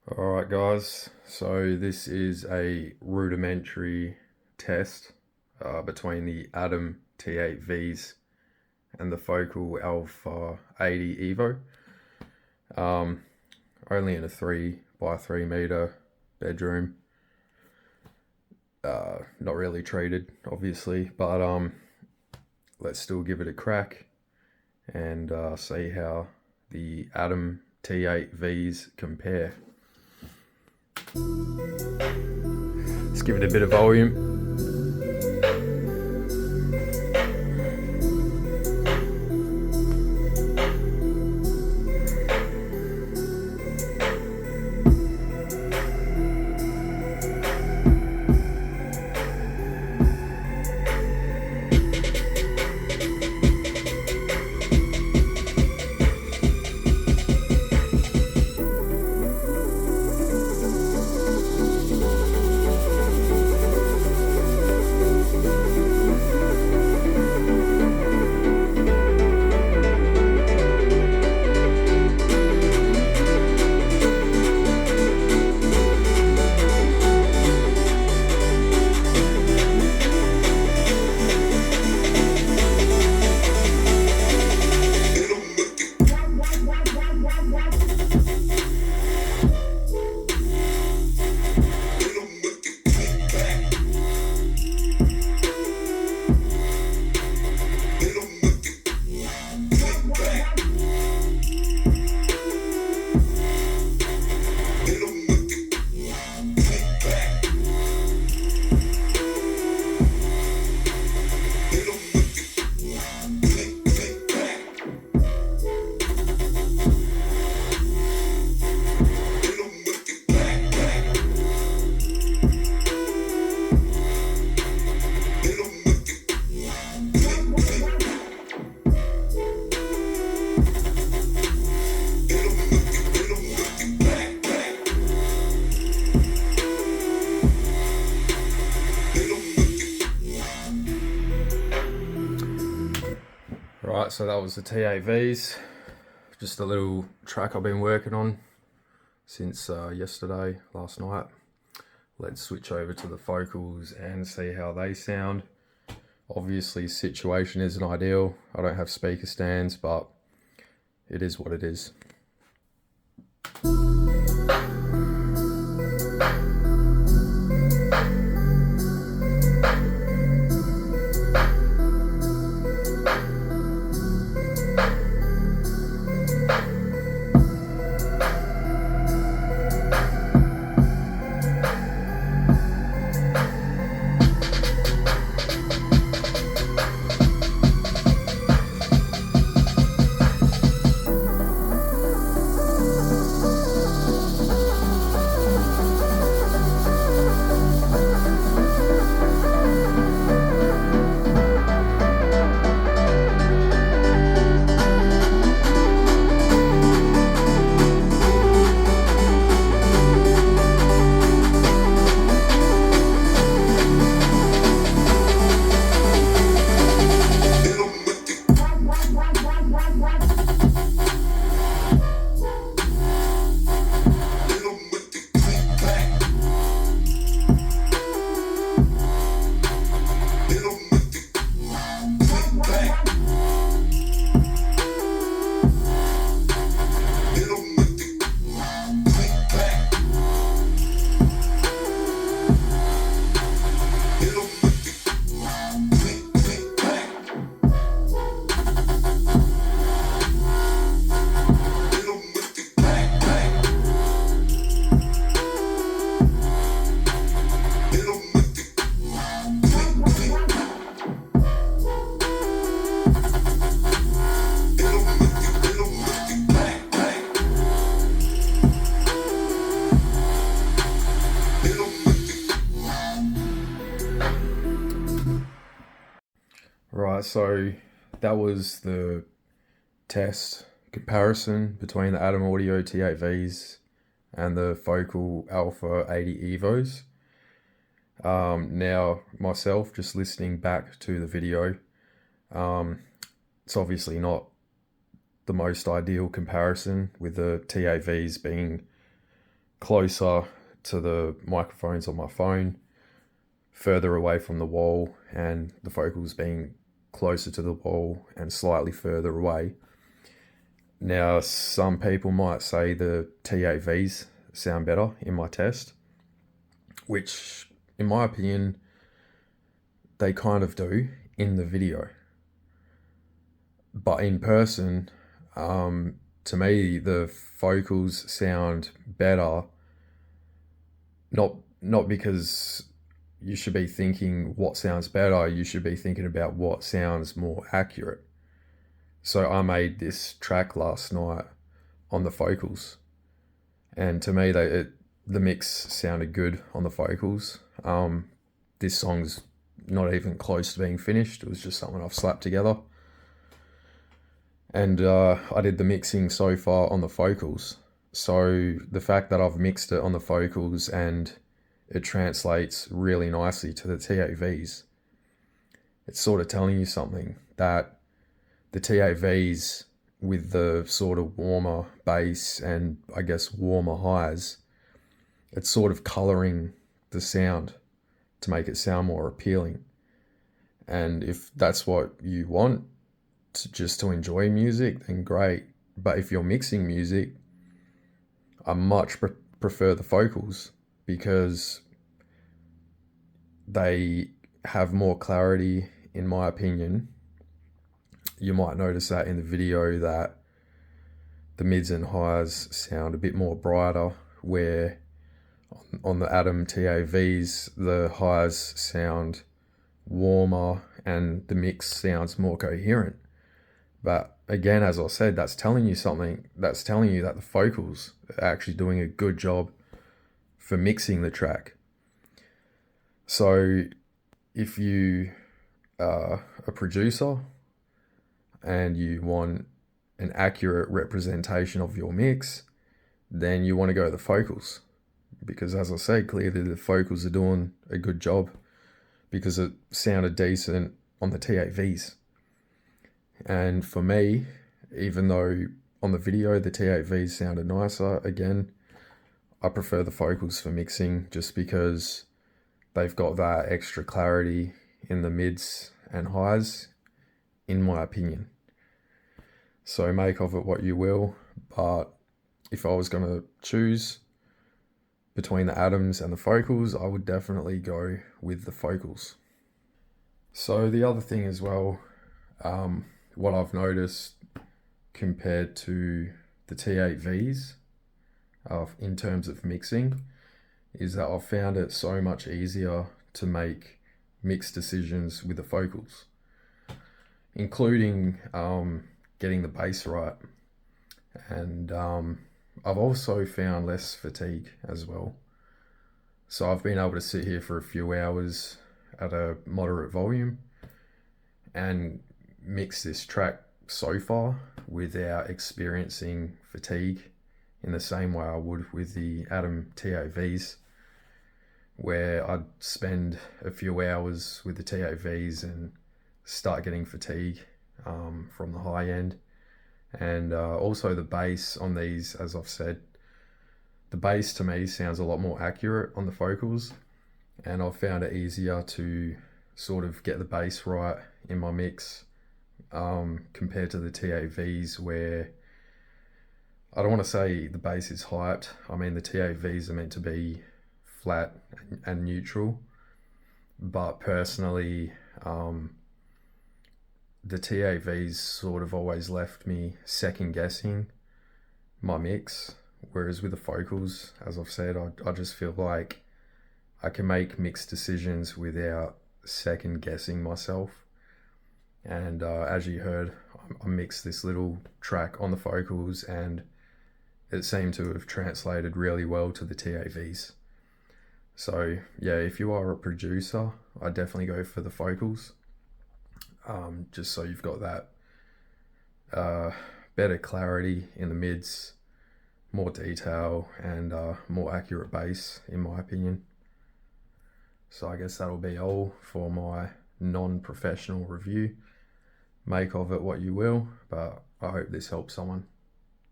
Alright guys, so this is a rudimentary test between the Adam T8Vs and the Focal Alpha 80 Evo. Only in a 3x3 meter bedroom. Not really treated, obviously, but let's still give it a crack and see how the Adam T8Vs compare. Let's give it a bit of volume. Right, so that was the T8Vs. Just a little track I've been working on since yesterday, last night. Let's switch over to the Focals and see how they sound. Obviously, situation isn't ideal. I don't have speaker stands, but it is what it is. Right, so that was the test comparison between the Adam Audio T8Vs and the Focal Alpha 80 Evos. Now, myself, just listening back to the video, it's obviously not the most ideal comparison, with the T8Vs being closer to the microphones on my phone, further away from the wall, and the vocals being closer to the wall and slightly further away. Now, some people might say the T8Vs sound better in my test, which in my opinion, they kind of do in the video. But in person, to me, the vocals sound better, not because you should be thinking what sounds better, you should be thinking about what sounds more accurate. So I made this track last night on the vocals, and to me, the mix sounded good on the vocals. This song's not even close to being finished. It was just something I've slapped together. And I did the mixing so far on the vocals. So the fact that I've mixed it on the vocals and it translates really nicely to the T8Vs, it's sort of telling you something, that the T8Vs with the sort of warmer bass and I guess warmer highs, it's sort of coloring the sound to make it sound more appealing. And if that's what you want, just to enjoy music, then great. But if you're mixing music, I much prefer the vocals because they have more clarity, in my opinion. You might notice that in the video that the mids and highs sound a bit more brighter, where on the Adam T8Vs, the highs sound warmer and the mix sounds more coherent. But again, as I said, that's telling you something. That's telling you that the vocals are actually doing a good job for mixing the track. So if you are a producer and you want an accurate representation of your mix, then you want to go to the vocals. Because as I said, clearly the vocals are doing a good job because it sounded decent on the T8Vs. And for me, even though on the video the T8Vs sounded nicer, again, I prefer the vocals for mixing just because they've got that extra clarity in the mids and highs, in my opinion. So make of it what you will, but if I was going to choose between the Adams and the vocals, I would definitely go with the vocals. So the other thing as well, what I've noticed compared to the T8Vs in terms of mixing is that I've found it so much easier to make mix decisions with the vocals, including getting the bass right. And I've also found less fatigue as well. So I've been able to sit here for a few hours at a moderate volume and mix this track so far without experiencing fatigue in the same way I would with the Adam T8Vs, where I'd spend a few hours with the T8Vs and start getting fatigue from the high end. And also the bass on these, as I've said, the bass to me sounds a lot more accurate on the vocals, and I've found it easier to sort of get the bass right in my mix compared to the T8Vs, where I don't want to say the bass is hyped. I mean, the T8Vs are meant to be flat and neutral, but personally, the T8Vs sort of always left me second guessing my mix, whereas with the vocals, as I've said, I just feel like I can make mixed decisions without second guessing myself. And as you heard, I mixed this little track on the vocals and it seemed to have translated really well to the T8Vs. So yeah, if you are a producer, I definitely go for the vocals, just so you've got that better clarity in the mids, more detail, and more accurate bass, in my opinion. So I guess that'll be all for my non-professional review. Make of it what you will, but I hope this helps someone.